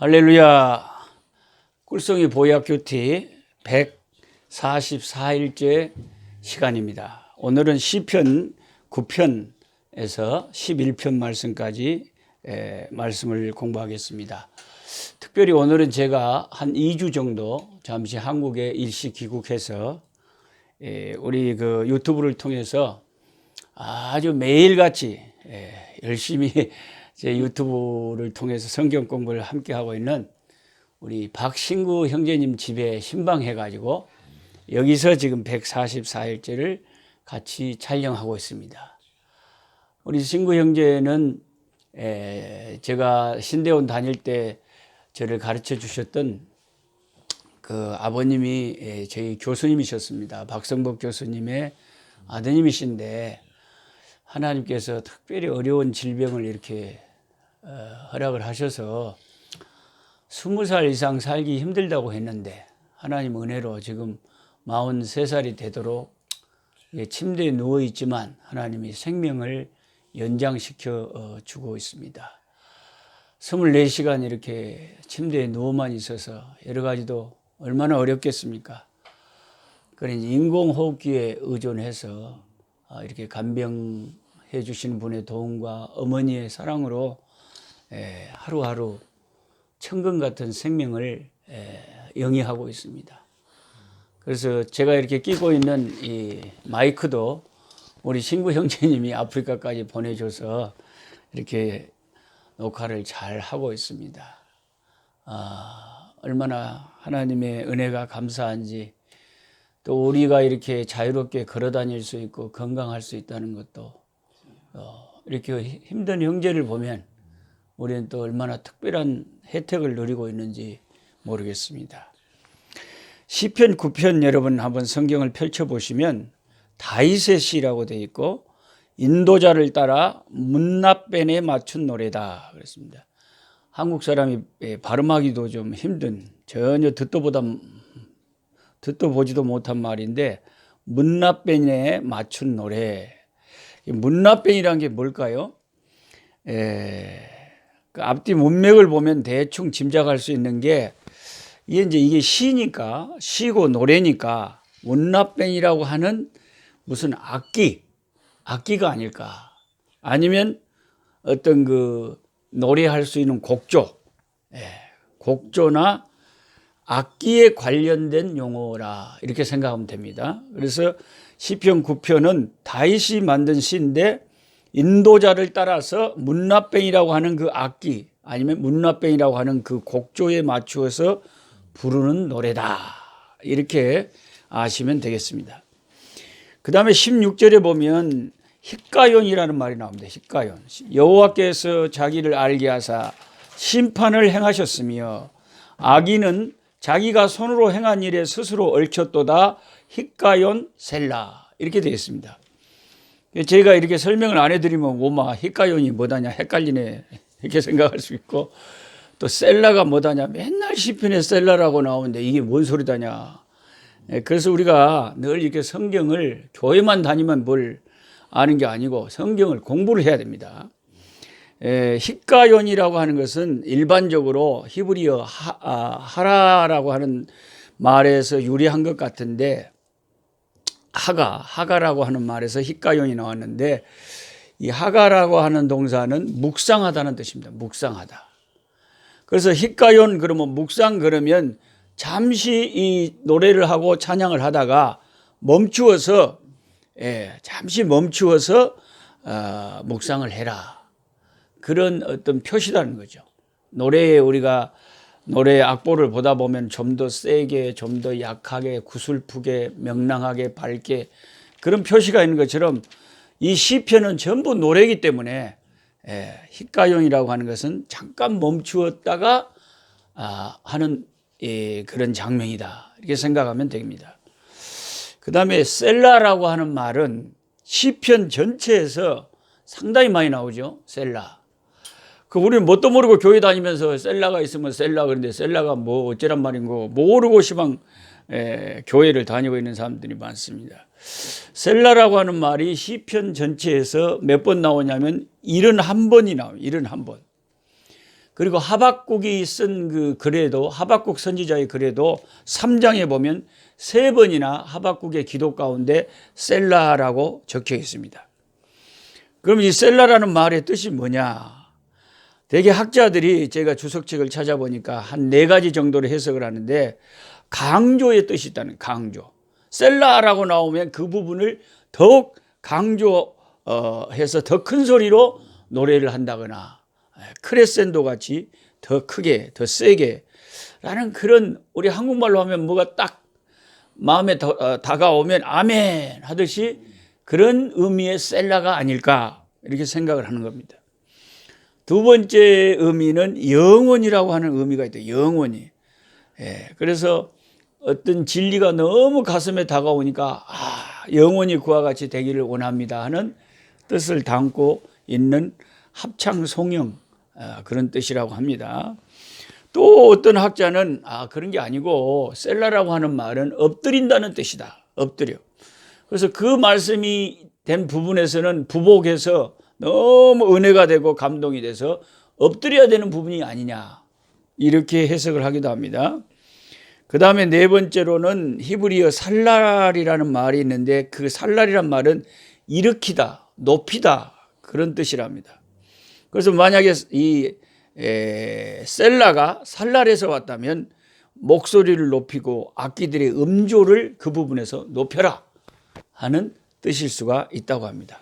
할렐루야. 꿀송이 보약큐티 144일째 시간입니다. 오늘은 시편 9편에서 11편 말씀까지 말씀을 공부하겠습니다. 특별히 오늘은 제가 한 2주 정도 잠시 한국에 일시 귀국해서 우리 그 유튜브를 통해서 아주 매일같이 열심히 제 유튜브를 통해서 성경 공부를 함께 하고 있는 우리 박신구 형제님 집에 신방해가지고 여기서 지금 144일째를 같이 촬영하고 있습니다. 우리 신구 형제는 제가 신대원 다닐 때 저를 가르쳐 주셨던 그 아버님이 저희 교수님이셨습니다. 박성복 교수님의 아드님이신데 하나님께서 특별히 어려운 질병을 이렇게 허락을 하셔서 20살 이상 살기 힘들다고 했는데 하나님 은혜로 지금 43살이 되도록 침대에 누워 있지만 하나님이 생명을 연장시켜 주고 있습니다. 24시간 이렇게 침대에 누워만 있어서 여러 가지도 얼마나 어렵겠습니까? 그러니 인공호흡기에 의존해서 이렇게 간병해 주시는 분의 도움과 어머니의 사랑으로 하루하루 천금 같은 생명을 영위하고 있습니다. 그래서 제가 이렇게 끼고 있는 이 마이크도 우리 신구 형제님이 아프리카까지 보내줘서 이렇게 녹화를 잘 하고 있습니다. 얼마나 하나님의 은혜가 감사한지, 또 우리가 이렇게 자유롭게 걸어 다닐 수 있고 건강할 수 있다는 것도 이렇게 힘든 형제를 보면 우리는 또 얼마나 특별한 혜택을 누리고 있는지 모르겠습니다. 시편 9편 여러분 한번 성경을 펼쳐보시면 다윗의 시라고 되어 있고 인도자를 따라 문나벤에 맞춘 노래다 그랬습니다. 한국 사람이 발음하기도 좀 힘든, 전혀 듣도 보지도 못한 말인데 문나벤에 맞춘 노래. 문나벤이란 게 뭘까요? 그 앞뒤 문맥을 보면 대충 짐작할 수 있는 게 이게 시니까, 시고 노래니까 문나벤이라고 하는 무슨 악기가 아닐까, 아니면 어떤 그 노래할 수 있는 곡조나 악기에 관련된 용어라 이렇게 생각하면 됩니다. 그래서 시편 9편은 다윗이 만든 시인데 인도자를 따라서 문나벤이라고 하는 그 악기 아니면 문나벤이라고 하는 그 곡조에 맞추어서 부르는 노래다 이렇게 아시면 되겠습니다. 그 다음에 16절에 보면 히가연이라는 말이 나옵니다. 히가연. 여호와께서 자기를 알게 하사 심판을 행하셨으며 악인은 자기가 손으로 행한 일에 스스로 얽혔도다. 히가연 셀라 이렇게 되어 있습니다. 제가 이렇게 설명을 안 해드리면 오마 히가연이 뭐다냐 헷갈리네 이렇게 생각할 수 있고, 또 셀라가 뭐다냐 맨날 시편에 셀라라고 나오는데 이게 뭔 소리다냐. 그래서 우리가 늘 이렇게 성경을 교회만 다니면 뭘 아는 게 아니고 성경을 공부를 해야 됩니다. 히가연이라고 하는 것은 일반적으로 히브리어 하라라고 하는 말에서 유래한 것 같은데 하가라고 하는 말에서 히가연이 나왔는데, 이 하가라고 하는 동사는 묵상하다는 뜻입니다. 묵상하다. 그래서 히가연 그러면 묵상, 그러면 잠시 이 노래를 하고 찬양을 하다가 잠시 멈추어서 묵상을 해라. 그런 어떤 표시라는 거죠. 노래에 우리가 노래 악보를 보다 보면 좀 더 세게, 좀 더 약하게, 구슬프게, 명랑하게, 밝게 그런 표시가 있는 것처럼 이 시편은 전부 노래이기 때문에 히가연이라고 하는 것은 잠깐 멈추었다가 하는 그런 장면이다 이렇게 생각하면 됩니다. 그 다음에 셀라라고 하는 말은 시편 전체에서 상당히 많이 나오죠. 셀라. 우리는 뭣도 모르고 교회 다니면서 셀라가 있으면 셀라 그런데 셀라가 뭐 어쩌란 말인고 모르고 시방 교회를 다니고 있는 사람들이 많습니다. 셀라라고 하는 말이 시편 전체에서 몇 번 나오냐면 71번이 나와요. 71번. 그리고 하박국이 쓴 그 글에도, 하박국 선지자의 글에도 3장에 보면 3번이나 하박국의 기도 가운데 셀라라고 적혀 있습니다. 그럼 이 셀라라는 말의 뜻이 뭐냐? 대개 학자들이 제가 주석책을 찾아보니까 한 4가지 정도로 해석을 하는데, 강조의 뜻이 있다는, 강조. 셀라라고 나오면 그 부분을 더욱 강조해서 더 큰 소리로 노래를 한다거나, 크레센도 같이 더 크게, 더 세게 라는, 그런, 우리 한국말로 하면 뭐가 딱 마음에 다가오면 아멘 하듯이 그런 의미의 셀라가 아닐까, 이렇게 생각을 하는 겁니다. 두 번째 의미는 영원이라고 하는 의미가 있다. 영원히. 그래서 어떤 진리가 너무 가슴에 다가오니까 영원히 그와 같이 되기를 원합니다 하는 뜻을 담고 있는 합창송영, 그런 뜻이라고 합니다. 또 어떤 학자는 그런 게 아니고 셀라라고 하는 말은 엎드린다는 뜻이다. 엎드려. 그래서 그 말씀이 된 부분에서는 부복해서 너무 은혜가 되고 감동이 돼서 엎드려야 되는 부분이 아니냐, 이렇게 해석을 하기도 합니다. 그 다음에 4번째로는 히브리어 살랄이라는 말이 있는데, 그 살랄이란 말은 일으키다, 높이다, 그런 뜻이랍니다. 그래서 만약에 이 셀라가 살랄에서 왔다면 목소리를 높이고 악기들의 음조를 그 부분에서 높여라 하는 뜻일 수가 있다고 합니다.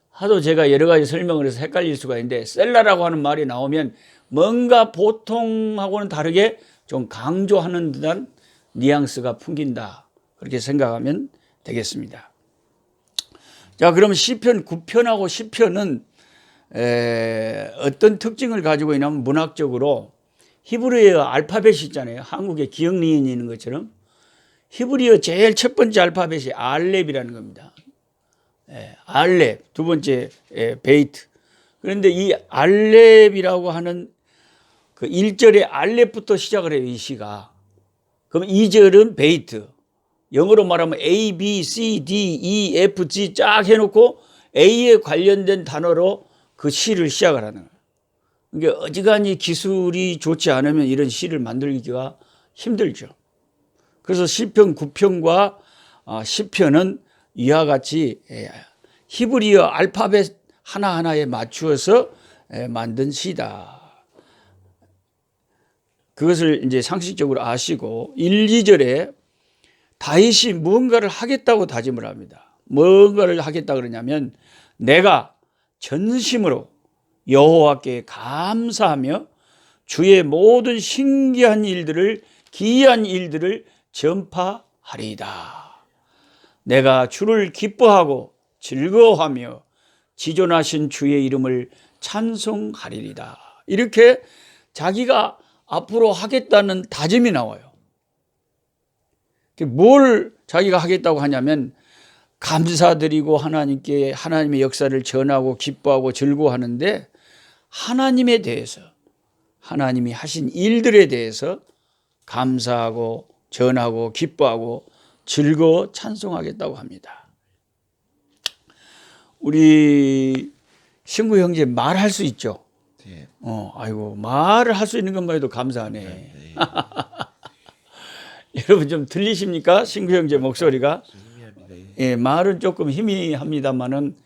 하도 제가 여러 가지 설명을 해서 헷갈릴 수가 있는데, 셀라라고 하는 말이 나오면 뭔가 보통하고는 다르게 좀 강조하는 듯한 뉘앙스가 풍긴다, 그렇게 생각하면 되겠습니다. 자, 그럼 시편 9편하고 10편은 어떤 특징을 가지고 있냐면, 문학적으로 히브리어 알파벳이 있잖아요. 한국에 기억니은이 있는 것처럼 히브리어 제일 첫 번째 알파벳이 알렙이라는 겁니다. 알렙, 두 번째 베이트. 그런데 이 알렙이라고 하는 그 1절에 알렙부터 시작을 해요, 이 시가. 그럼 2절은 베이트. 영어로 말하면 A, B, C, D, E, F, G 쫙 해놓고 A에 관련된 단어로 그 시를 시작을 하는 거예요. 그러니까 어지간히 기술이 좋지 않으면 이런 시를 만들기가 힘들죠. 그래서 시편 9편과 10편은 이와 같이 히브리어 알파벳 하나하나에 맞추어서 만든 시다. 그것을 이제 상식적으로 아시고, 1, 2절에 다윗이 무언가를 하겠다고 다짐을 합니다. 무언가를 하겠다 그러냐면, 내가 전심으로 여호와께 감사하며 주의 모든 신기한 일들을, 기이한 일들을 전파하리이다. 내가 주를 기뻐하고 즐거워하며 지존하신 주의 이름을 찬송하리이다. 이렇게 자기가 앞으로 하겠다는 다짐이 나와요. 뭘 자기가 하겠다고 하냐면, 감사드리고 하나님께 하나님의 역사를 전하고 기뻐하고 즐거워하는데, 하나님에 대해서, 하나님이 하신 일들에 대해서 감사하고 전하고 기뻐하고 즐거워 찬송하겠다고 합니다. 우리 신구 형제 말할 수 있죠? 네. 아이고, 말을 할 수 있는 것만 해도 감사하네. 네. 여러분 좀 들리십니까? 신구 형제 목소리가? 예, 말은 조금 희미합니다만은,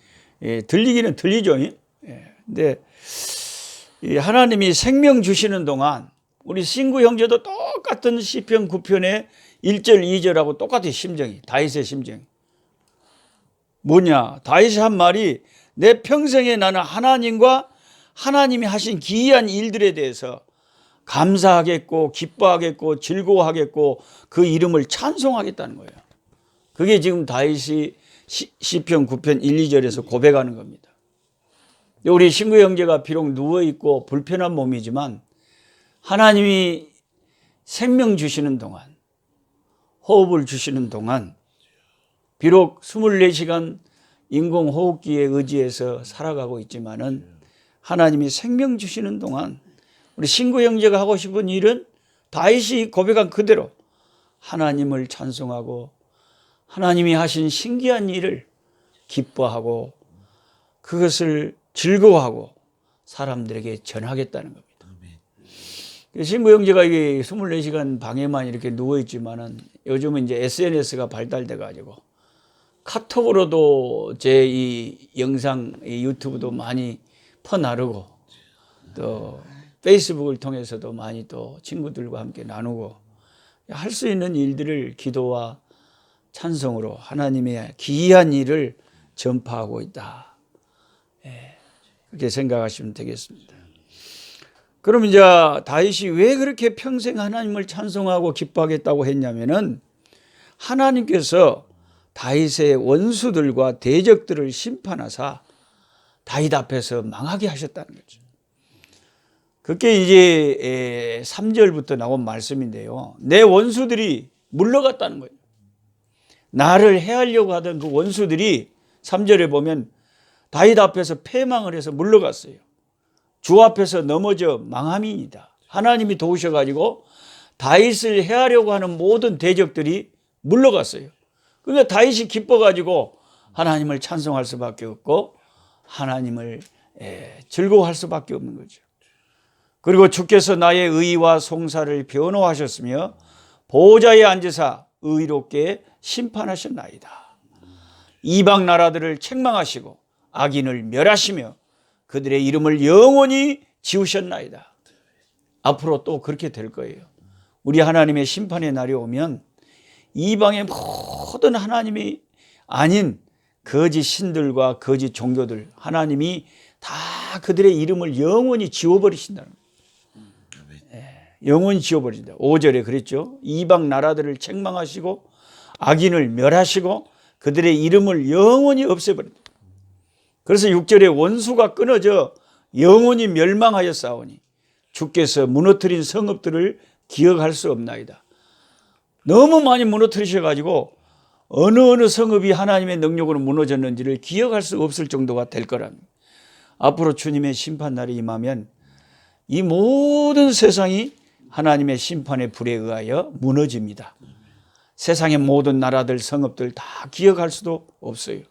들리기는 들리죠. 근데 하나님이 생명 주시는 동안 우리 신구 형제도 똑같은 시편 9편의 1절, 2절하고 똑같은 심정이, 다윗의 심정이. 뭐냐? 다윗이 한 말이, 내 평생에 나는 하나님과 하나님이 하신 기이한 일들에 대해서 감사하겠고 기뻐하겠고 즐거워하겠고 그 이름을 찬송하겠다는 거예요. 그게 지금 다윗이 시편 9편 1, 2절에서 고백하는 겁니다. 우리 신구 형제가 비록 누워있고 불편한 몸이지만 하나님이 생명 주시는 동안, 호흡을 주시는 동안, 비록 24시간 인공호흡기에 의지해서 살아가고 있지만은 하나님이 생명 주시는 동안 우리 신구 형제가 하고 싶은 일은 다윗이 고백한 그대로 하나님을 찬송하고 하나님이 하신 신기한 일을 기뻐하고 그것을 즐거워하고 사람들에게 전하겠다는 겁니다. 신구 형제가 이게 24시간 방에만 이렇게 누워있지만은 요즘은 이제 SNS가 발달돼 가지고 카톡으로도 제 이 영상, 이 유튜브도 많이 퍼나르고 또 페이스북을 통해서도 많이 또 친구들과 함께 나누고 할 수 있는 일들을 기도와 찬송으로 하나님의 기이한 일을 전파하고 있다. 그렇게 생각하시면 되겠습니다. 그럼 이제 다윗이 왜 그렇게 평생 하나님을 찬송하고 기뻐하겠다고 했냐면은 하나님께서 다윗의 원수들과 대적들을 심판하사 다윗 앞에서 망하게 하셨다는 거죠. 그게 이제 3절부터 나온 말씀인데요. 내 원수들이 물러갔다는 거예요. 나를 해하려고 하던 그 원수들이 3절에 보면 다윗 앞에서 패망을 해서 물러갔어요. 주 앞에서 넘어져 망함이니다. 하나님이 도우셔가지고 다윗을 해하려고 하는 모든 대적들이 물러갔어요. 그러니까 다윗이 기뻐가지고 하나님을 찬송할 수밖에 없고 하나님을 즐거워할 수밖에 없는 거죠. 그리고 주께서 나의 의와 송사를 변호하셨으며 보좌에 앉으사 의롭게 심판하셨나이다. 이방 나라들을 책망하시고 악인을 멸하시며 그들의 이름을 영원히 지우셨나이다. 앞으로 또 그렇게 될 거예요. 우리 하나님의 심판의 날이 오면 이방의 모든 하나님이 아닌 거짓 신들과 거짓 종교들 하나님이 다 그들의 이름을 영원히 지워버리신다는 거예요. 영원히 지워버린다. 5절에 그랬죠. 이방 나라들을 책망하시고 악인을 멸하시고 그들의 이름을 영원히 없애버린다. 그래서 6절에 원수가 끊어져 영원히 멸망하였사오니 주께서 무너뜨린 성읍들을 기억할 수 없나이다. 너무 많이 무너뜨리셔가지고 어느 성읍이 하나님의 능력으로 무너졌는지를 기억할 수 없을 정도가 될 거랍니다. 앞으로 주님의 심판날이 임하면 이 모든 세상이 하나님의 심판의 불에 의하여 무너집니다. 세상의 모든 나라들, 성읍들 다 기억할 수도 없어요.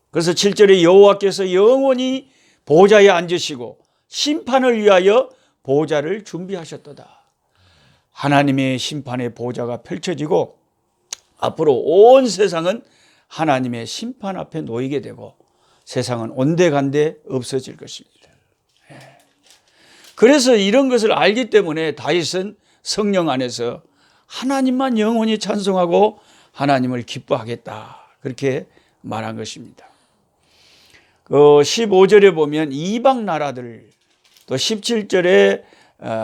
그래서 7절에 여호와께서 영원히 보좌에 앉으시고 심판을 위하여 보좌를 준비하셨도다. 하나님의 심판의 보좌가 펼쳐지고 앞으로 온 세상은 하나님의 심판 앞에 놓이게 되고 세상은 온데간데 없어질 것입니다. 그래서 이런 것을 알기 때문에 다윗은 성령 안에서 하나님만 영원히 찬송하고 하나님을 기뻐하겠다. 그렇게 말한 것입니다. 15절에 보면 이방 나라들, 또 17절에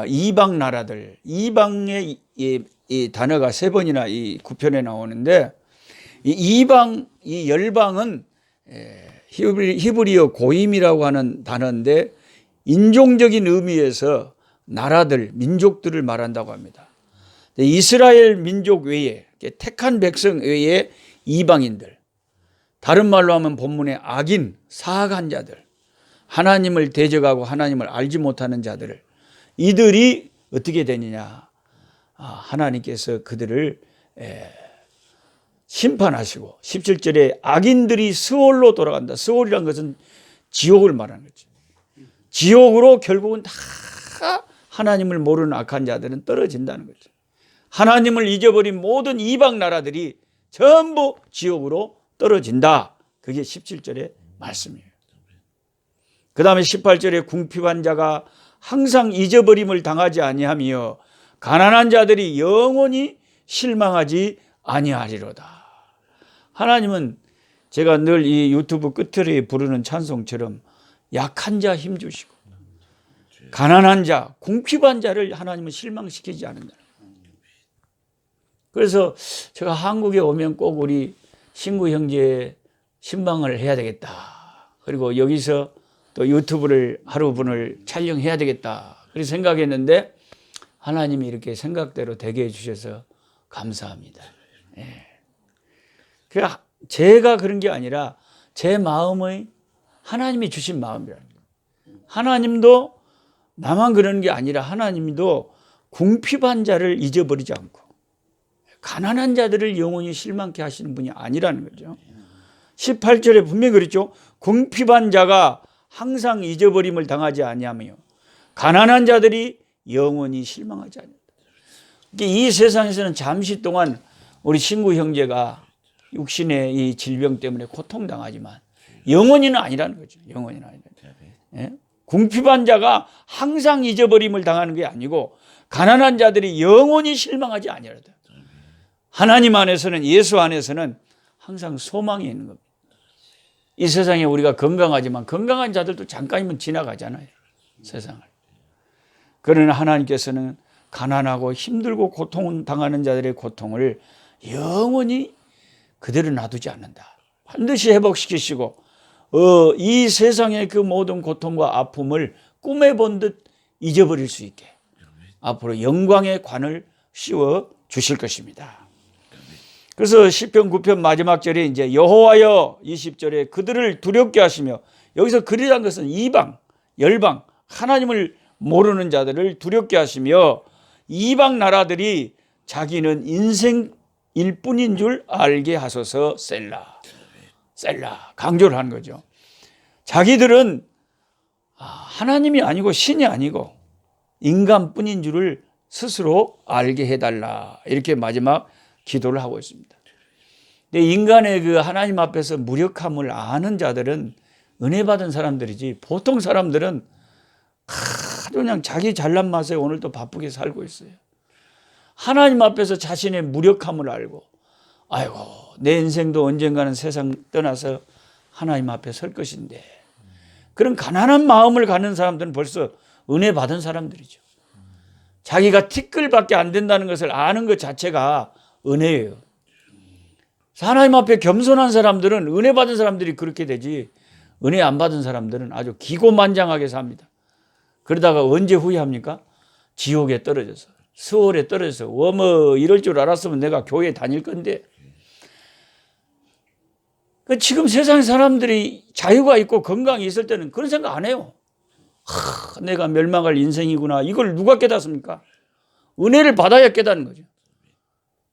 이방 나라들, 이방의 이 단어가 3번이나 이 구편에 나오는데 이 이방, 이 열방은 히브리어 고임이라고 하는 단어인데 인종적인 의미에서 나라들, 민족들을 말한다고 합니다. 이스라엘 민족 외에 택한 백성 외에 이방인들, 다른 말로 하면 본문의 악인, 사악한 자들, 하나님을 대적하고 하나님을 알지 못하는 자들을 이들이 어떻게 되느냐. 하나님께서 그들을 심판하시고 17절에 악인들이 스올로 돌아간다. 스올이란 것은 지옥을 말하는 거죠. 지옥으로 결국은 다 하나님을 모르는 악한 자들은 떨어진다는 거죠. 하나님을 잊어버린 모든 이방 나라들이 전부 지옥으로 떨어진다. 그게 17절의 말씀이에요. 그 다음에 18절에 궁핍한 자가 항상 잊어버림을 당하지 아니하며 가난한 자들이 영원히 실망하지 아니하리로다. 하나님은 제가 늘 이 유튜브 끝에 부르는 찬송처럼 약한 자 힘주시고 가난한 자, 궁핍한 자를 하나님은 실망시키지 않는다. 그래서 제가 한국에 오면 꼭 우리 신구 형제 신방을 해야 되겠다. 그리고 여기서 또 유튜브를 하루 분을 촬영해야 되겠다. 그렇게 생각했는데 하나님이 이렇게 생각대로 되게 해주셔서 감사합니다. 그러니까 제가 그런 게 아니라 제 마음의 하나님이 주신 마음이라는 거예요. 하나님도 나만 그러는 게 아니라 하나님도 궁핍한 자를 잊어버리지 않고 가난한 자들을 영원히 실망케 하시는 분이 아니라는 거죠. 18절에 분명히 그랬죠. 궁핍한 자가 항상 잊어버림을 당하지 아니하며 가난한 자들이 영원히 실망하지 않는다. 이 세상에서는 잠시 동안 우리 친구 형제가 육신의 이 질병 때문에 고통당하지만 영원히는 아니라는 거죠. 영원히는 아니라는 거죠. 예? 궁핍한 자가 항상 잊어버림을 당하는 게 아니고 가난한 자들이 영원히 실망하지 아니하다. 하나님 안에서는, 예수 안에서는 항상 소망이 있는 겁니다. 이 세상에 우리가 건강하지만 건강한 자들도 잠깐이면 지나가잖아요. 세상을. 그러나 하나님께서는 가난하고 힘들고 고통당하는 자들의 고통을 영원히 그대로 놔두지 않는다. 반드시 회복시키시고 이 세상의 그 모든 고통과 아픔을 꿈에 본 듯 잊어버릴 수 있게 앞으로 영광의 관을 씌워 주실 것입니다. 그래서 시편 9편 마지막 절에 이제 여호와여 20절에 그들을 두렵게 하시며, 여기서 그리란 것은 이방, 열방, 하나님을 모르는 자들을 두렵게 하시며 이방 나라들이 자기는 인생일 뿐인 줄 알게 하소서. 셀라. 셀라. 강조를 하는 거죠. 자기들은 하나님이 아니고 신이 아니고 인간뿐인 줄을 스스로 알게 해달라. 이렇게 마지막 기도를 하고 있습니다. 근데 인간의 그 하나님 앞에서 무력함을 아는 자들은 은혜 받은 사람들이지, 보통 사람들은 아주 그냥 자기 잘난 맛에 오늘도 바쁘게 살고 있어요. 하나님 앞에서 자신의 무력함을 알고, 아이고 내 인생도 언젠가는 세상 떠나서 하나님 앞에 설 것인데, 그런 가난한 마음을 갖는 사람들은 벌써 은혜 받은 사람들이죠. 자기가 티끌밖에 안 된다는 것을 아는 것 자체가 은혜예요. 하나님 앞에 겸손한 사람들은, 은혜 받은 사람들이 그렇게 되지, 은혜 안 받은 사람들은 아주 기고만장하게 삽니다. 그러다가 언제 후회합니까? 지옥에 떨어져서, 수월에 떨어져서, 이럴 줄 알았으면 내가 교회 다닐 건데. 지금 세상 사람들이 자유가 있고 건강이 있을 때는 그런 생각 안 해요. 내가 멸망할 인생이구나. 이걸 누가 깨닫습니까? 은혜를 받아야 깨닫는 거죠.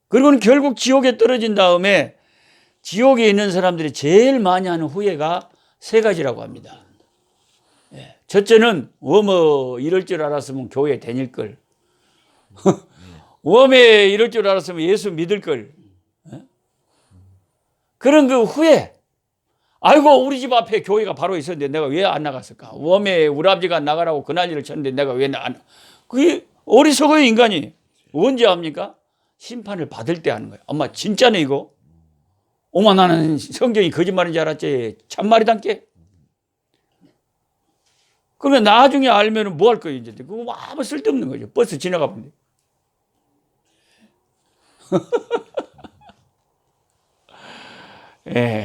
그리고는 결국 지옥에 떨어진 다음에 지옥에 있는 사람들이 제일 많이 하는 후회가 세 가지라고 합니다. 첫째는 이럴 줄 알았으면 교회 다닐 걸. 이럴 줄 알았으면 예수 믿을 걸. 그런 그 후회. 아이고 우리 집 앞에 교회가 바로 있었는데 내가 왜 안 나갔을까? 우리 아버지가 나가라고 그 난리를 쳤는데 내가 왜 안. 그게 어리석어요 인간이. 언제 합니까? 심판을 받을 때 하는 거예요. 엄마 진짜네 이거? 나는 성경이 거짓말인 줄 알았지 참말이단께. 그러면 나중에 알면 뭐 할 거예요 이제? 그거 아무 쓸데없는 거죠. 버스 지나가 본데.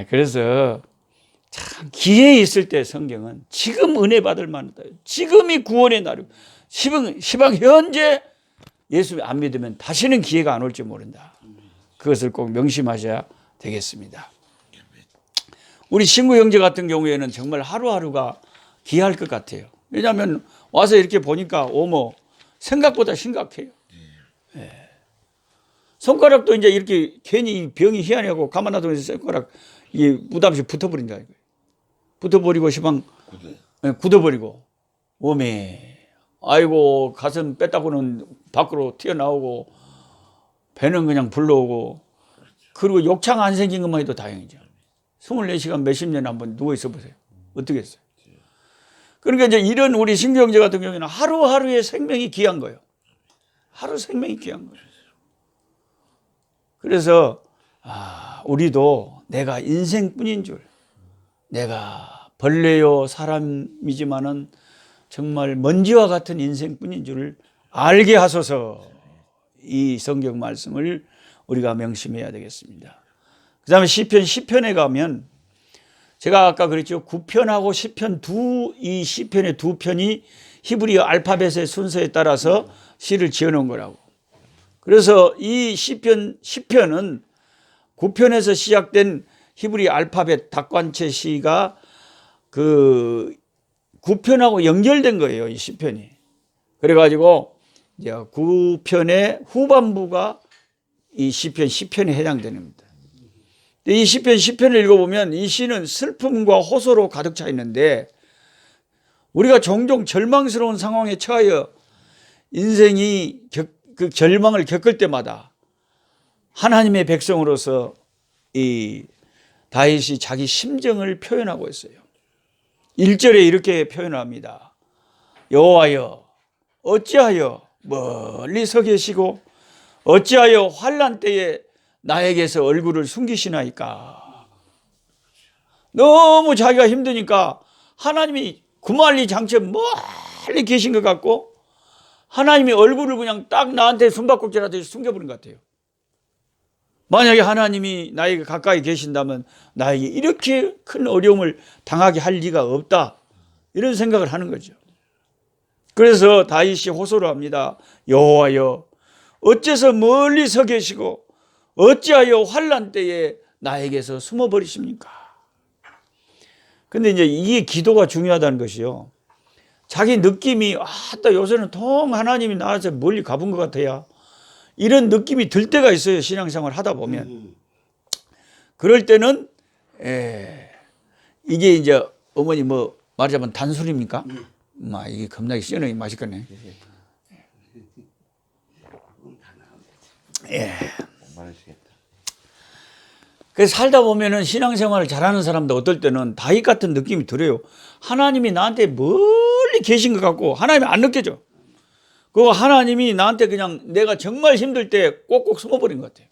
그래서 참 기회 있을 때 성경은 지금 은혜 받을 만하다. 지금이 구원의 날이고, 시방 현재 예수 안 믿으면 다시는 기회가 안 올지 모른다. 그것을 꼭 명심하셔야 되겠습니다. 우리 친구 형제 같은 경우에는 정말 하루하루가 귀할 것 같아요. 왜냐하면 와서 이렇게 보니까 생각보다 심각해요. 손가락도 이제 이렇게 괜히 병이 희한하고 가만 놔두면 손가락 이게 무담시 붙어버린다. 붙어버리고 시방 굳어버리고 아이고 가슴 뺐다고는 밖으로 튀어나오고 배는 그냥 불러오고, 그리고 욕창 안 생긴 것만 해도 다행이죠. 24시간 몇십 년 한번 누워 있어 보세요. 어떻겠어요? 그러니까 이제 이런 우리 신규 형제 같은 경우에는 하루하루의 생명이 귀한 거예요. 하루 생명이 귀한 거예요. 그래서 우리도 내가 인생뿐인 줄, 내가 벌레요 사람이지만은 정말 먼지와 같은 인생뿐인 줄을 알게 하소서. 이 성경 말씀을 우리가 명심해야 되겠습니다. 그 다음에 시편 10편에 가면 제가 아까 그랬죠. 9편하고 10편 이 시편의 두 편이 히브리어 알파벳의 순서에 따라서 시를 지어놓은 거라고. 그래서 이 시편 10편은 9편에서 시작된 히브리 알파벳 닭관체 시가 그 9편하고 연결된 거예요. 이 시편이. 그래가지고 이제 9편의 후반부가 이 시편 10편에 해당되는 겁니다. 이 시편 10편을 읽어보면 이 시는 슬픔과 호소로 가득 차 있는데, 우리가 종종 절망스러운 상황에 처하여 인생이 그 절망을 겪을 때마다 하나님의 백성으로서 이 다윗이 자기 심정을 표현하고 있어요. 1절에 이렇게 표현합니다. 여호와여 어찌하여 멀리 서 계시고 어찌하여 환난 때에 나에게서 얼굴을 숨기시나이까. 너무 자기가 힘드니까 하나님이 구말리 장처 멀리 계신 것 같고 하나님이 얼굴을 그냥 딱 나한테 숨바꼭질하듯이 숨겨버린 것 같아요. 만약에 하나님이 나에게 가까이 계신다면 나에게 이렇게 큰 어려움을 당하게 할 리가 없다, 이런 생각을 하는 거죠. 그래서 다윗이 호소를 합니다. 여호와여 어째서 멀리 서 계시고 어찌하여 환난 때에 나에게서 숨어버리십니까? 근데 이제 이게 기도가 중요하다는 것이요. 자기 느낌이 요새는 통 하나님이 나한테 멀리 가본 것 같아요, 이런 느낌이 들 때가 있어요. 신앙생활 하다 보면. 그럴 때는 이게 이제 어머니 뭐 말하자면 단술입니까? 이게 겁나게 시원하게 맛있겠네. 예. 그래서 살다 보면은 신앙생활을 잘하는 사람도 어떨 때는 다윗 같은 느낌이 들어요. 하나님이 나한테 멀리 계신 것 같고 하나님이 안 느껴져. 그 하나님이 나한테 그냥 내가 정말 힘들 때 꼭꼭 숨어버린 것 같아요.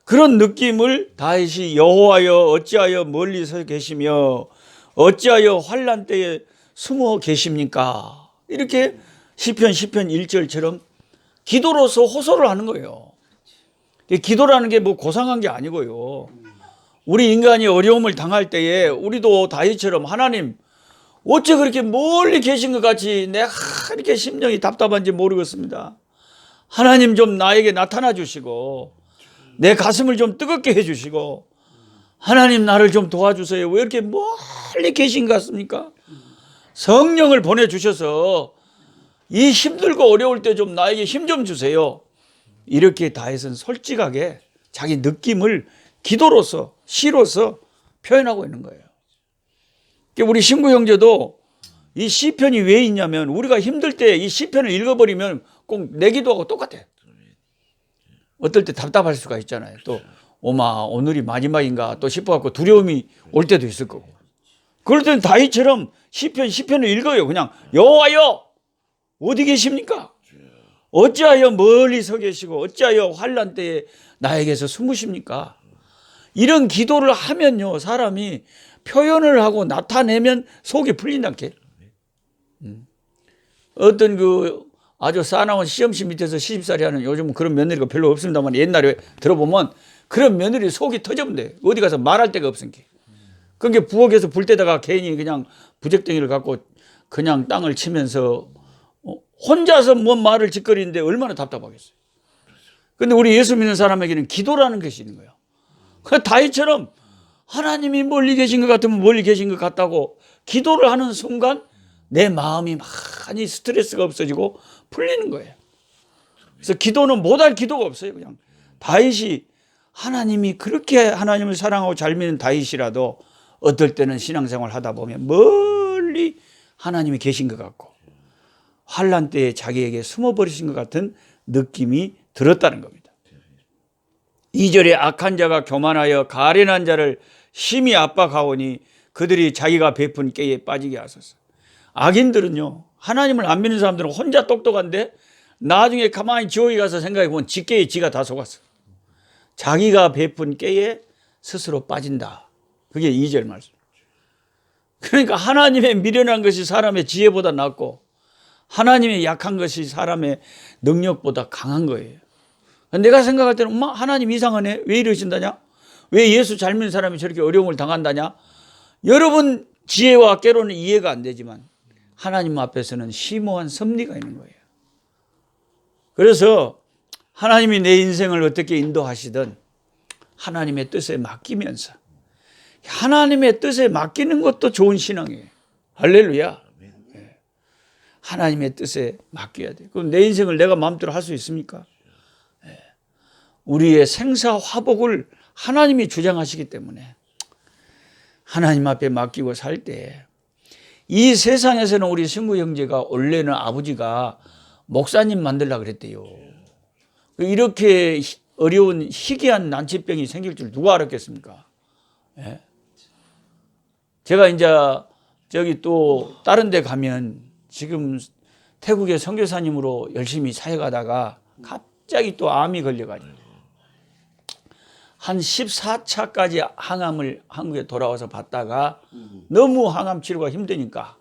그런 느낌을 다윗이 여호와여 어찌하여 멀리 서 계시며 어찌하여 환난 때에 숨어 계십니까? 이렇게 시편 1절처럼 기도로서 호소를 하는 거예요. 기도라는 게 뭐 고상한 게 아니고요. 우리 인간이 어려움을 당할 때에 우리도 다윗처럼 하나님 어째 그렇게 멀리 계신 것 같이 내가 이렇게 심정이 답답한지 모르겠습니다. 하나님 좀 나에게 나타나 주시고 내 가슴을 좀 뜨겁게 해 주시고 하나님 나를 좀 도와주세요. 왜 이렇게 멀리 계신 것 같습니까? 성령을 보내주셔서 이 힘들고 어려울 때 좀 나에게 힘 좀 주세요. 이렇게 다윗은 솔직하게 자기 느낌을 기도로서 시로서 표현하고 있는 거예요. 우리 신구 형제도 이 시편이 왜 있냐면 우리가 힘들 때 이 시편을 읽어버리면 꼭 내 기도하고 똑같아. 어떨 때 답답할 수가 있잖아요. 또 오늘이 마지막인가 또 싶어갖고 두려움이 올 때도 있을 거고. 그럴 때는 다윗처럼 시편을 읽어요. 그냥 여호와여 어디 계십니까? 어찌하여 멀리 서 계시고 어찌하여 환난 때에 나에게서 숨으십니까? 이런 기도를 하면요 사람이 표현을 하고 나타내면 속이 풀린다게. 어떤 아주 싸나운 시험실 밑에서 시집살이 하는 요즘은 그런 며느리가 별로 없습니다만 옛날에 들어보면 그런 며느리 속이 터져본대. 어디 가서 말할 데가 없으니까. 그러니까 부엌에서 불 때다가 괜히 그냥 부적덩이를 갖고 그냥 땅을 치면서 혼자서 뭔 말을 짓거리는데 얼마나 답답하겠어요. 그런데 우리 예수 믿는 사람에게는 기도라는 것이 있는 거예요. 그 다윗처럼 하나님이 멀리 계신 것 같으면 멀리 계신 것 같다고 기도를 하는 순간 내 마음이 많이 스트레스가 없어지고 풀리는 거예요. 그래서 기도는 못할 기도가 없어요. 그냥 다윗이 하나님이 그렇게 하나님을 사랑하고 잘 믿는 다윗이라도 어떨 때는 신앙생활 하다 보면 멀리 하나님이 계신 것 같고 환난 때에 자기에게 숨어버리신 것 같은 느낌이 들었다는 겁니다. 2절에 악한 자가 교만하여 가련한 자를 심히 압박하오니 그들이 자기가 베푼 깨에 빠지게 하소서. 악인들은요 하나님을 안 믿는 사람들은 혼자 똑똑한데 나중에 가만히 지옥에 가서 생각해보면 지 깨에 지가 다 속았어. 자기가 베푼 깨에 스스로 빠진다. 그게 2절 말씀. 그러니까 하나님의 미련한 것이 사람의 지혜보다 낫고 하나님의 약한 것이 사람의 능력보다 강한 거예요. 내가 생각할 때는 엄마 하나님 이상하네. 왜 이러신다냐? 왜 예수 잘 믿는 사람이 저렇게 어려움을 당한다냐? 여러분 지혜와 깨로는 이해가 안 되지만 하나님 앞에서는 심오한 섭리가 있는 거예요. 그래서 하나님이 내 인생을 어떻게 인도하시든 하나님의 뜻에 맡기면서 하나님의 뜻에 맡기는 것도 좋은 신앙이에요. 할렐루야. 하나님의 뜻에 맡겨야 돼요. 그럼 내 인생을 내가 마음대로 할 수 있습니까? 우리의 생사화복을 하나님이 주장하시기 때문에 하나님 앞에 맡기고 살 때 이 세상에서는 우리 신구 형제가 원래는 아버지가 목사님 만들려고 그랬대요. 이렇게 어려운 희귀한 난치병이 생길 줄 누가 알았겠습니까? 예? 제가 이제 저기 또 다른 데 가면 지금 태국의 선교사님으로 열심히 사역하다가 갑자기 또 암이 걸려가지고 한 14차까지 항암을 한국에 돌아와서 받다가 너무 항암 치료가 힘드니까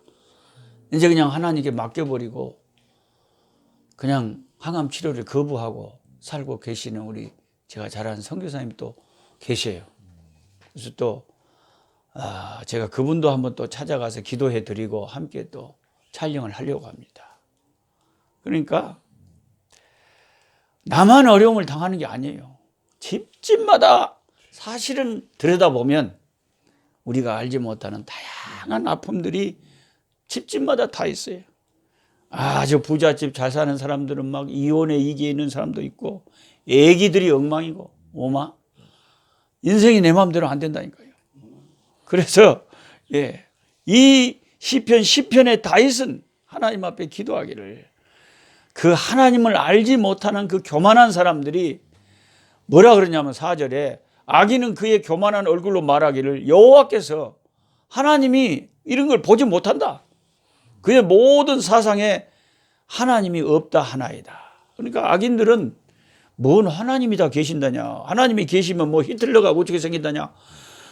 이제 그냥 하나님께 맡겨버리고 그냥 항암 치료를 거부하고 살고 계시는 우리 제가 잘 아는 선교사님 또 계셔요. 그래서 또 제가 그분도 한번 또 찾아가서 기도해 드리고 함께 또 촬영을 하려고 합니다. 그러니까 나만 어려움을 당하는 게 아니에요. 집집마다 사실은 들여다보면 우리가 알지 못하는 다양한 아픔들이 집집마다 다 있어요. 아주 부잣집 잘 사는 사람들은 막 이혼에 이기에 있는 사람도 있고 애기들이 엉망이고 오마 인생이 내 마음대로 안 된다니까요. 그래서 이 시편 10편의 다윗은 하나님 앞에 기도하기를 그 하나님을 알지 못하는 그 교만한 사람들이 뭐라 그러냐면 4절에 악인은 그의 교만한 얼굴로 말하기를 여호와께서 하나님이 이런 걸 보지 못한다. 그의 모든 사상에 하나님이 없다 하나이다. 그러니까 악인들은 뭔 하나님이 다 계신다냐. 하나님이 계시면 뭐 히틀러가 어떻게 생긴다냐.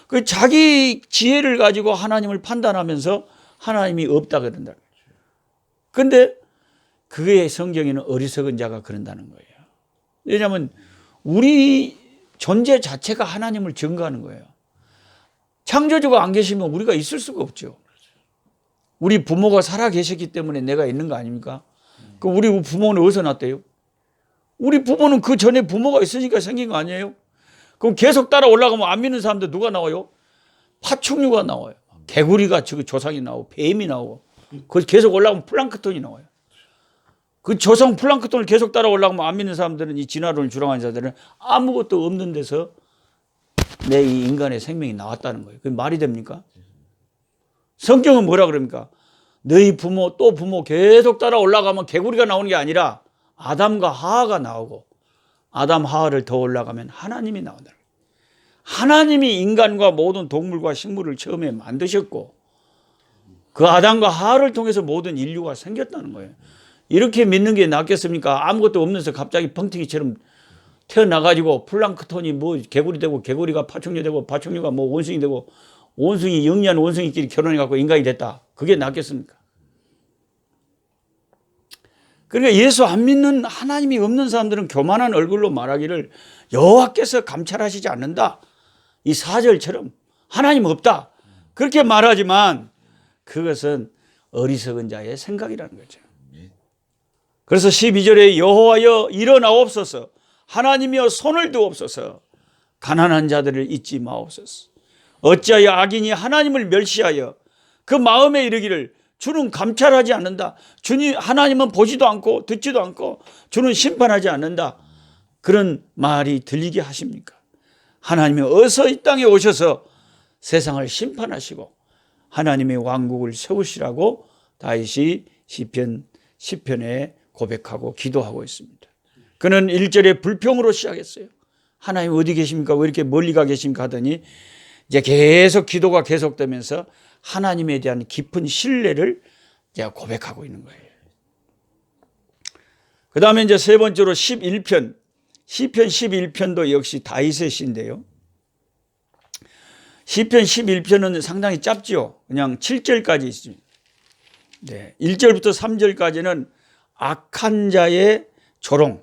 그 자기 지혜를 가지고 하나님을 판단하면서 하나님이 없다 그런다. 그런데 그의 성경에는 어리석은 자가 그런다는 거예요. 왜냐하면 우리 존재 자체가 하나님을 증거하는 거예요. 창조주가 안 계시면 우리가 있을 수가 없죠. 우리 부모가 살아 계셨기 때문에 내가 있는 거 아닙니까? 그럼 우리 부모는 어디서 났대요? 우리 부모는 그 전에 부모가 있으니까 생긴 거 아니에요? 그럼 계속 따라 올라가면 안 믿는 사람들 누가 나와요? 파충류가 나와요. 개구리가 조상이 나오고 뱀이 나오고 그 계속 올라가면 플랑크톤이 나와요. 그 조상 플랑크톤을 계속 따라 올라가면 안 믿는 사람들은 이 진화론을 주장하는 자들은 아무것도 없는 데서 내 이 인간의 생명이 나왔다는 거예요. 그게 말이 됩니까? 성경은 뭐라 그럽니까? 너희 부모 또 부모 계속 따라 올라가면 개구리가 나오는 게 아니라 아담과 하하가 나오고 아담 하하를 더 올라가면 하나님이 나온다는 거예요. 하나님이 인간과 모든 동물과 식물을 처음에 만드셨고 그 아담과 하하를 통해서 모든 인류가 생겼다는 거예요. 이렇게 믿는 게 낫겠습니까? 아무것도 없는데서 갑자기 펑튀기처럼 태어나가지고 플랑크톤이 뭐 개구리 되고 개구리가 파충류 되고 파충류가 뭐 원숭이 되고 원숭이 영리한 원숭이끼리 결혼해갖고 인간이 됐다. 그게 낫겠습니까? 그러니까 예수 안 믿는 하나님이 없는 사람들은 교만한 얼굴로 말하기를 여호와께서 감찰하시지 않는다. 이 4절처럼 하나님 없다. 그렇게 말하지만 그것은 어리석은 자의 생각이라는 거죠. 그래서 12절에 여호와여 일어나옵소서 하나님이여 손을 두옵소서 가난한 자들을 잊지 마옵소서 어찌하여 악인이 하나님을 멸시하여 그 마음에 이르기를 주는 감찰하지 않는다. 주님 하나님은 보지도 않고 듣지도 않고 주는 심판하지 않는다. 그런 말이 들리게 하십니까? 하나님이 어서 이 땅에 오셔서 세상을 심판하시고 하나님의 왕국을 세우시라고 다윗이 시편 10편에 고백하고 기도하고 있습니다. 그는 1절에 불평으로 시작했어요. 하나님 어디 계십니까? 왜 이렇게 멀리 가 계십니까? 하더니 이제 계속 기도가 계속되면서 하나님에 대한 깊은 신뢰를 제가 고백하고 있는 거예요. 그 다음에 이제 세 번째로 11편, 시편 11편도 역시 다윗의 시인데요. 시편 11편은 상당히 짧죠. 그냥 7절까지 있습니다. 네, 1절부터 3절까지는 악한 자의 조롱.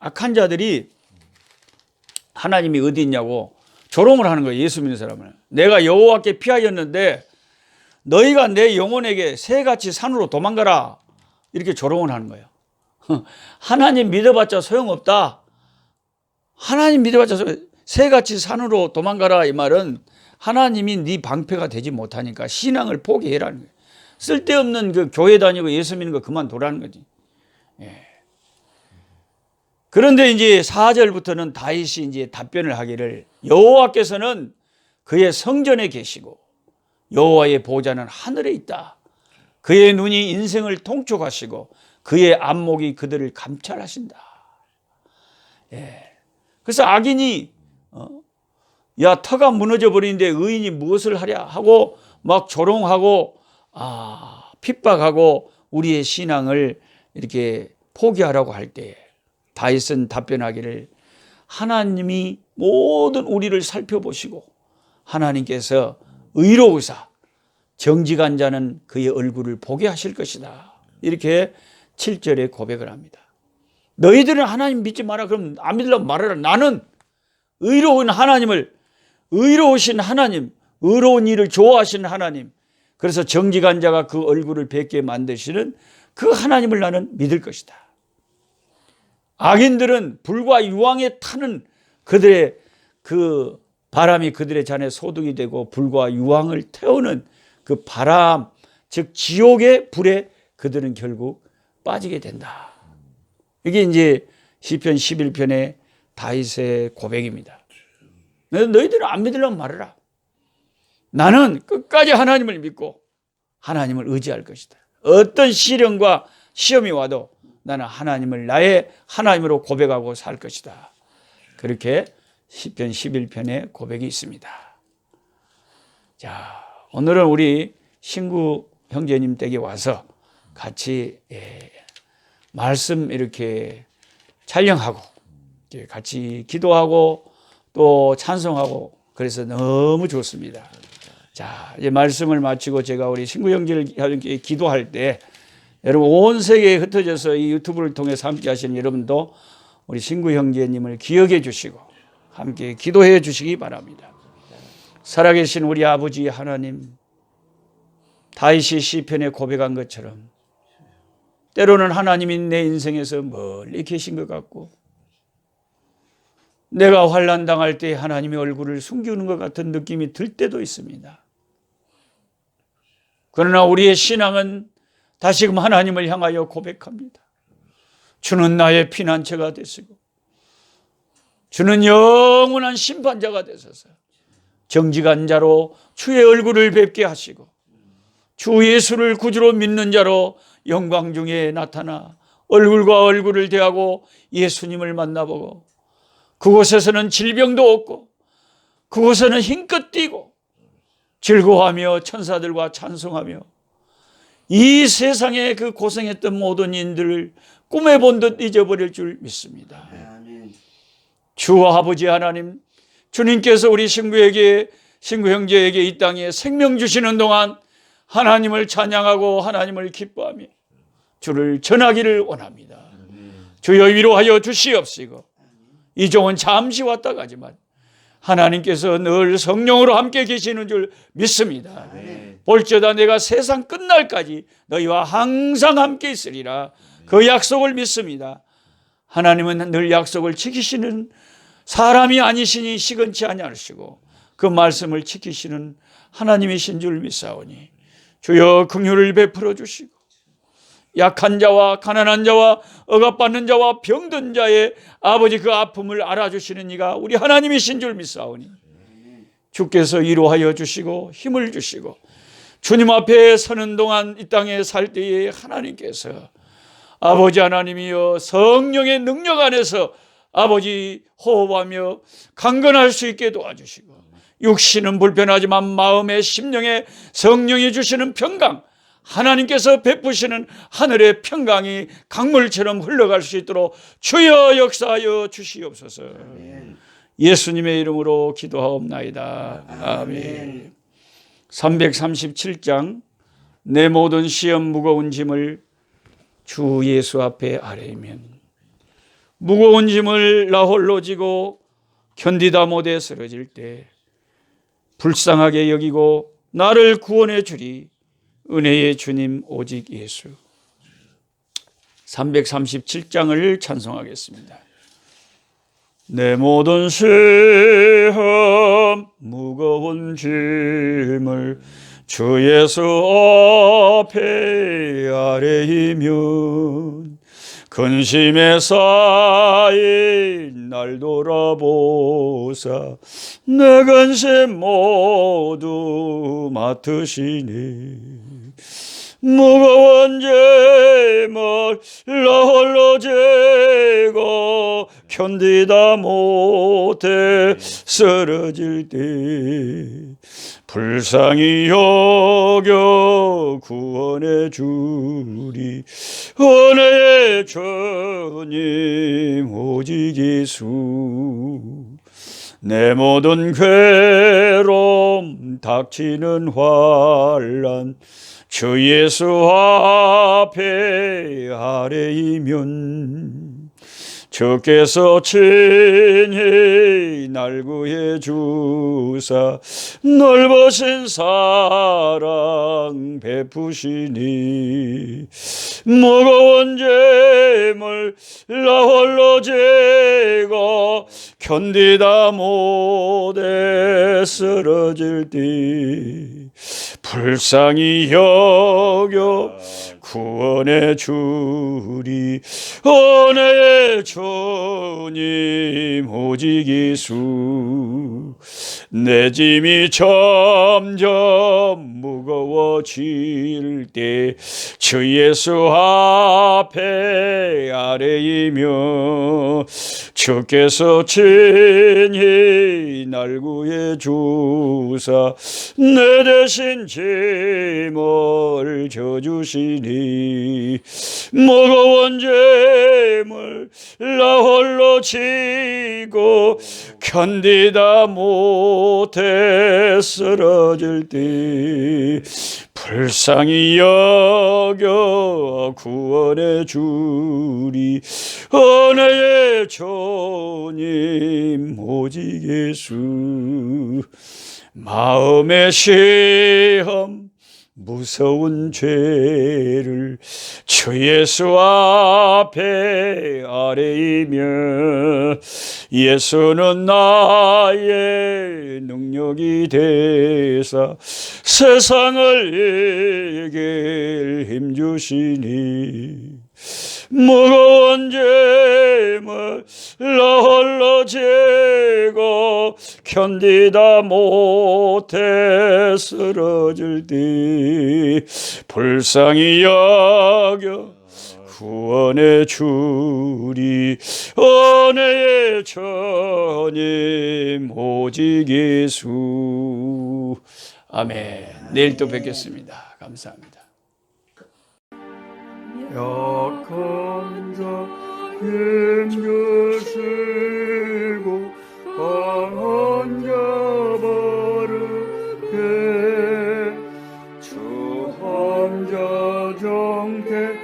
악한 자들이 하나님이 어디 있냐고 조롱을 하는 거예요. 예수 믿는 사람은. 내가 여호와께 피하였는데 너희가 내 영혼에게 새같이 산으로 도망가라. 이렇게 조롱을 하는 거예요. 하나님 믿어봤자 소용없다. 하나님 믿어봤자 새같이 산으로 도망가라. 이 말은 하나님이 네 방패가 되지 못하니까 신앙을 포기해라는 거예요. 쓸데없는 그 교회 다니고 예수 믿는 거 그만두라는 거지. 예. 그런데 이제 4절부터는 다윗이 이제 답변을 하기를 여호와께서는 그의 성전에 계시고 여호와의 보좌는 하늘에 있다. 그의 눈이 인생을 통촉하시고 그의 안목이 그들을 감찰하신다. 그래서 악인이 야, 터가 무너져 버리는데 의인이 무엇을 하랴 하고 막 조롱하고 핍박하고 우리의 신앙을 이렇게 포기하라고 할 때 다윗은 답변하기를 하나님이 모든 우리를 살펴보시고 하나님께서 의로우사 정직한 자는 그의 얼굴을 보게 하실 것이다. 이렇게 7절에 고백을 합니다. 너희들은 하나님 믿지 마라. 그럼 안 믿으려고 말하라. 나는 의로운 하나님을, 의로우신 하나님, 의로운 일을 좋아하시는 하나님, 그래서 정직한 자가 그 얼굴을 뵙게 만드시는 그 하나님을 나는 믿을 것이다. 악인들은 불과 유황에 타는 그들의 그 바람이 그들의 잔에 소득이 되고 불과 유황을 태우는 그 바람, 즉 지옥의 불에 그들은 결국 빠지게 된다. 이게 이제 시편 11편의 다윗의 고백입니다. 너희들은 안 믿으려면 말해라. 나는 끝까지 하나님을 믿고 하나님을 의지할 것이다. 어떤 시련과 시험이 와도 나는 하나님을 나의 하나님으로 고백하고 살 것이다. 그렇게 시편 11편의 고백이 있습니다. 자, 오늘은 우리 신구 형제님 댁에 와서 같이 말씀 이렇게 촬영하고 같이 기도하고 또 찬송하고 그래서 너무 좋습니다. 자, 이제 말씀을 마치고 제가 우리 신구 형제를 기도할 때 여러분 온 세계에 흩어져서 이 유튜브를 통해서 함께 하시는 여러분도 우리 신구 형제님을 기억해 주시고 함께 기도해 주시기 바랍니다. 살아계신 우리 아버지 하나님, 다윗이 시편에 고백한 것처럼 때로는 하나님이 내 인생에서 멀리 계신 것 같고 내가 환난 당할 때 하나님의 얼굴을 숨기는 것 같은 느낌이 들 때도 있습니다. 그러나 우리의 신앙은 다시금 하나님을 향하여 고백합니다. 주는 나의 피난처가 되시고 주는 영원한 심판자가 되셔서 정직한 자로 주의 얼굴을 뵙게 하시고 주 예수를 구주로 믿는 자로 영광 중에 나타나 얼굴과 얼굴을 대하고 예수님을 만나보고 그곳에서는 질병도 없고 그곳에는 힘껏 뛰고 즐거워하며 천사들과 찬송하며 이 세상에 그 고생했던 모든 인들을 꿈에 본 듯 잊어버릴 줄 믿습니다. 주 아버지 하나님, 주님께서 우리 신구 형제에게 이 땅에 생명 주시는 동안 하나님을 찬양하고 하나님을 기뻐하며 주를 전하기를 원합니다. 주여 위로하여 주시옵시고 이 종은 잠시 왔다 가지만 하나님께서 늘 성령으로 함께 계시는 줄 믿습니다. 볼지어다 내가 세상 끝날까지 너희와 항상 함께 있으리라. 그 약속을 믿습니다. 하나님은 늘 약속을 지키시는 사람이 아니시니 시건치 아니하시고 그 말씀을 지키시는 하나님이신 줄 믿사오니 주여 긍휼을 베풀어 주시고 약한 자와 가난한 자와 억압받는 자와 병든 자의 아버지 그 아픔을 알아주시는 이가 우리 하나님이신 줄 믿사오니 주께서 위로하여 주시고 힘을 주시고 주님 앞에 서는 동안 이 땅에 살 때에 하나님께서 아버지 하나님이여 성령의 능력 안에서 아버지 호흡하며 강건할 수 있게 도와주시고 육신은 불편하지만 마음의 심령에 성령이 주시는 평강 하나님께서 베푸시는 하늘의 평강이 강물처럼 흘러갈 수 있도록 주여 역사하여 주시옵소서. 예수님의 이름으로 기도하옵나이다. 아멘. 337장 내 모든 시험 무거운 짐을 주 예수 앞에 아뢰면 무거운 짐을 나 홀로 지고 견디다 못해 쓰러질 때 불쌍하게 여기고 나를 구원해 주리 은혜의 주님 오직 예수. 337장을 찬송하겠습니다. 내 모든 시험 무거운 짐을 주 예수 앞에 아뢰이면 근심에 쌓인 날 돌아보사 내 근심 모두 맡으시니 무거운 짐을 나 홀로 지고 견디다 못해 쓰러질 때 불쌍히 여겨 구원해 주리 은혜의 주님 오직 예수. 내 모든 괴로움 닥치는 환난 주 예수 앞에 아뢰이면 주께서 친히 날 구해 주사 넓으신 사랑 베푸시니 무거운 짐을 나 홀로 지고 견디다 못해 쓰러질 때 불쌍히 여겨 구원해 주리 은혜의 주님 오직 예수. 내 짐이 점점 무거워질 때 주 예수 앞에 아뢰이며 주께서 친히 날 구해 주사 내 대신 짐을 져주시니 무거운 짐을 나 홀로 지고 견디다 못해 쓰러질 때 불쌍히 여겨 구원해 주리 은혜의 주님 오직 예수. 마음의 시험 무서운 죄를 주 예수 앞에 아뢰이며 예수는 나의 능력이 되사 세상을 이길 힘주시니 무거운 짐을 나 홀로 지고 견디다 못해 쓰러질 때 불쌍히 여겨 구원해 주리 은혜의 주님 오직 예수. 아멘. 내일 또 뵙겠습니다. 감사합니다. 약한 자 힘주시고 강한 자 바르게 주 환자 정택함이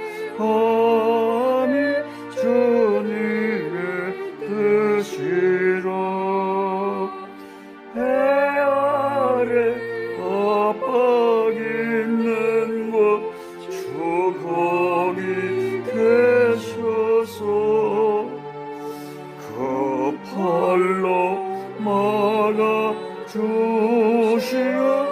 주님의 뜻이라. 해 아래 압박 있는 곳 주 거기 계셔서 그 팔로 막아 주시오.